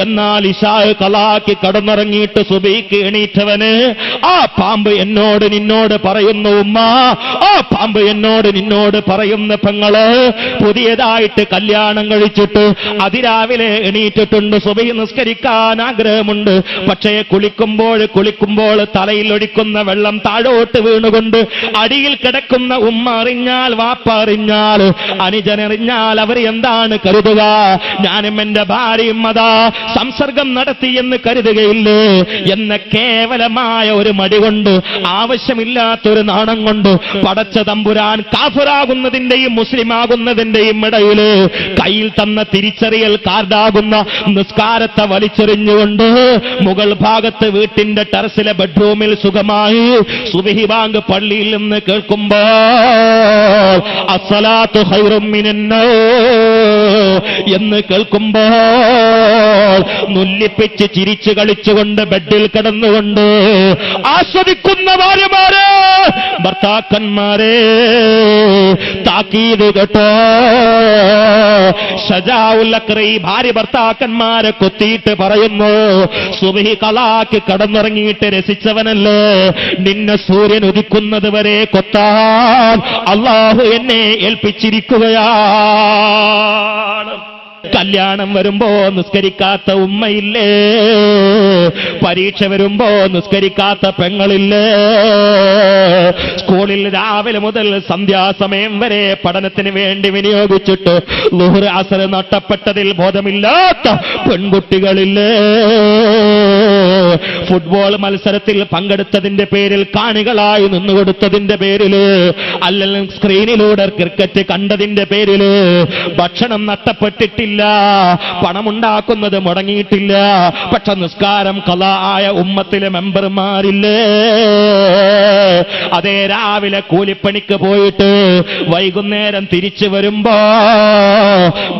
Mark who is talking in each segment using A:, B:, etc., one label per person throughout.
A: എന്നാൽ ഇശാ ഖലാക്ക് കടന്നിറങ്ങിയിട്ട് സുബഹിക്ക് എണീറ്റവന് ആ പാമ്പ് എന്നോട് നിന്നോട് പറയുന്നു ഉമ്മ, ആ പാമ്പ് എന്നോട് നിന്നോട് പറയുന്ന പെങ്ങള് പുതിയതായിട്ട് കല്യാണം കഴിച്ചിട്ട് അതിരാവിലെ എണീറ്റിട്ടുണ്ട്, സുബഹി നിസ്കരിക്കാൻ ആഗ്രഹമുണ്ട്, പക്ഷേ കുളിക്കുമ്പോൾ തലയിൽ ഒഴിക്കുന്ന വെള്ളം താഴോട്ട് വീണുകൊണ്ട് അടിയിൽ കിടക്കുന്ന ഉമ്മ അറിഞ്ഞാൽ, വാപ്പ അറിഞ്ഞാൽ, അനുജനറിഞ്ഞാൽ അവർ എന്താണ് കരുതുക? ഞാനും എന്റെ ഭാര്യയും അതാ സംസർഗം നടത്തി എന്ന് കരുതുകയില്ലേ എന്ന കേവലമായ ഒരു മടി കൊണ്ട്, ആവശ്യമില്ലാത്തൊരു നാണം കൊണ്ട് പടച്ച തമ്പുരാൻ കാഫിറാകുന്നതിന്റെയും മുസ്ലിമാകുന്നതിന്റെയും ഇടയില് കയ്യിൽ തന്ന തിരിച്ചറിയൽ കാർഡാകുന്ന നിസ്കാരത്തെ വലിച്ചെറിഞ്ഞുകൊണ്ട് മുകൾ ഭാഗത്ത് വീട്ടിന്റെ ടെറസിലെ ബെഡ്റൂമിൽ സുഖമായി സുബ്ഹി ബാങ്ക് പള്ളിയിൽ നിന്ന് കേൾക്കുമ്പോൾ അസ്സലാത്തു ഖൈറും മിനന്നൗം എന്ന് കേൾക്കുമ്പോൾ നുല്ലിപ്പിച്ച് ചിരിച്ചു കളിച്ചുകൊണ്ട് ബെഡിൽ കിടന്നുകൊണ്ട് ആസ്വദിക്കുന്ന ഭാര്യമാരെ, ഭർത്താക്കന്മാരെ താക്കീത് കേട്ടോ. ഷജാഉൽ അക്രി ഭാര്യ ഭർത്താക്കന്മാരെ കൊത്തിയിട്ട് പറയുന്നു, സുബ്ഹി ഖലാക്ക് കടന്നിറങ്ങിയിട്ട് രസിച്ചവനല്ലേ, നിന്നെ സൂര്യൻ ഉദിക്കുന്നത് വരെ കൊത്താൻ അല്ലാഹു എന്നെ ഏൽപ്പിച്ചിരിക്കുകയാണ്. കല്യാണം വരുമ്പോ നിസ്കരിക്കാത്ത ഉമ്മയില്ലേ, പരീക്ഷ വരുമ്പോ നിസ്കരിക്കാത്ത പെങ്ങളില്ലേ, സ്കൂളിൽ രാവിലെ മുതൽ സന്ധ്യാസമയം വരെ പഠനത്തിന് വേണ്ടി വിനിയോഗിച്ചിട്ട് ളുഹ്ർ അസ്ർ നഷ്ടപ്പെട്ടതിൽ ബോധമില്ലാത്ത പെൺകുട്ടികളില്ലേ, ഫുട്ബോൾ മത്സരത്തിൽ പങ്കെടുത്തതിന്റെ പേരിൽ കാണികളായി നിന്നുകൊടുത്തതിന്റെ പേരില്, അല്ലെങ്കിൽ സ്ക്രീനിലൂടെ ക്രിക്കറ്റ് കണ്ടതിന്റെ പേരില് ഭക്ഷണം നഷ്ടപ്പെട്ടിട്ടില്ല, പണമുണ്ടാക്കുന്നത് മുടങ്ങിയിട്ടില്ല, പക്ഷെ നിസ്കാരം ഖളാ ആയ ഉമ്മത്തിലെ മെമ്പർമാരില്ലേ, അതേ രാവിലെ കൂലിപ്പണിക്ക് പോയിട്ട് വൈകുന്നേരം തിരിച്ചു വരുമ്പോ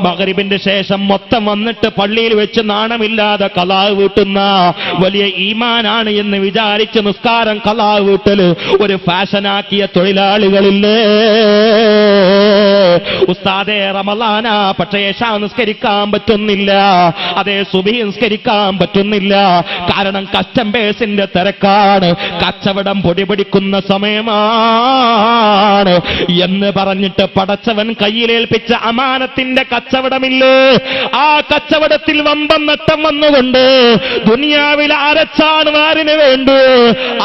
A: മഗ്രിബിന്റെ ശേഷം മൊത്തം വന്നിട്ട് പള്ളിയിൽ വെച്ച് നാണമില്ലാതെ ഖളാ വീട്ടുന്ന വലിയ ഈമാനാണ് എന്ന് വിചാരിച്ച് നിസ്കാരം ഖളാ വീട്ടല് ഒരു ഫാഷനാക്കിയ തൊഴിലാളികളില്ലേ. ഉസ്താദേ റമളാന, പക്ഷേ ഇശാ നിസ്കരിക്കാൻ പറ്റുന്നില്ല, അതേ സുബ്ഹി നിസ്കരിക്കാൻ പറ്റുന്നില്ല, കാരണം കസ്റ്റമേഴ്സിന്റെ തിരക്കാണ്, കച്ചവടം പൊടിപിടിക്കുന്ന സമയമാണ് എന്ന് പറഞ്ഞിട്ട് പടച്ചവൻ കയ്യിലേൽപ്പിച്ച അമാനത്തിന്റെ കച്ചവടമില്ലേ, ആ കച്ചവടത്തിൽ വമ്പൻ നട്ടം വന്നുകൊണ്ട് ദുനിയാവിൽ അരച്ചാണ് വാരിന് വേണ്ടി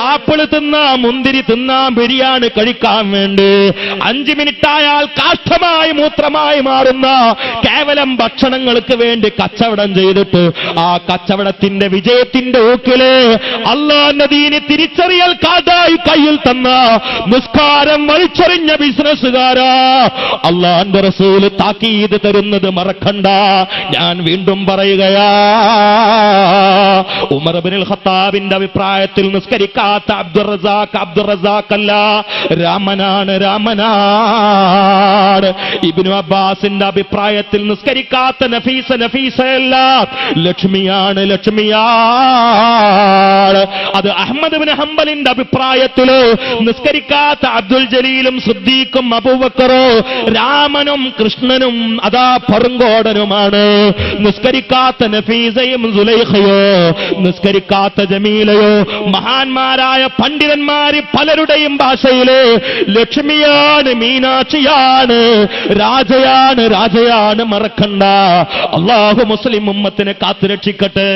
A: ആപ്പിൾ തിന്നാം, മുന്തിരി തിന്നാം, ബിരിയാണി കഴിക്കാൻ വേണ്ടി 5 മിനിറ്റായാൽ കാഷ്ടമായി മൂത്രമായി മാറുന്ന കേവലം ഭക്ഷണങ്ങൾക്ക് വേണ്ടി കച്ചവടം ചെയ്തിട്ട് ആ കച്ചവടത്തിന്റെ വിജയത്തിന്റെ ഊക്കില് അല്ലാഹുവിന്റെ ദീന് തിരിച്ചറിയൽ കാർഡായി കയ്യിൽ തന്ന നിസ്കാരം വലിച്ചെറിഞ്ഞ ബിസിനസ്സുകാരാ, അല്ലാഹുവിന്റെ റസൂൽ താക്കീത് തരുന്നത് മറക്കണ്ട. ഞാൻ വീണ്ടും പറയുകയാ, ഉമർ ഇബ്നുൽ ഖത്താബിന്റെ അഭിപ്രായത്തിൽ നിസ്കരിക്കാത്ത അബ്ദുർ റസാഖ് അല്ല, രാമനാണ്. ഇബ്നു അബ്ബാസിന്റെ അഭിപ്രായത്തിൽ നിസ്കരിക്കാത്ത നഫീസയല്ല, ലക്ഷ്മിയാണ്. അത് അഹ്മദ് ഇബ്നു ഹംബലിന്റെ അഭിപ്രായത്തില് നിസ്കരിക്കാത്ത അബ്ദുൽ ജലീലും സിദ്ദീഖും അബൂബക്കറോ രാമനും കൃഷ്ണനും അതാ പറുങ്കോടനുമാണ്. നിസ്കരിക്കാത്ത നഫീസയും സുലൈഖയോ, നിസ്കരിക്കാത്ത ജമീലയോ, മഹാന്മാരായ പണ്ഡിതന്മാര് പലരുടെയും ഭാഷയില് ലക്ഷ്മിയാണ്, മീനാക്ഷിയാണ്, രാജയാണ്, മറക്കണ്ട. അല്ലാഹു മുസ്ലിം ഉമ്മത്തിനെ കാത്തുരക്ഷിക്കട്ടെ.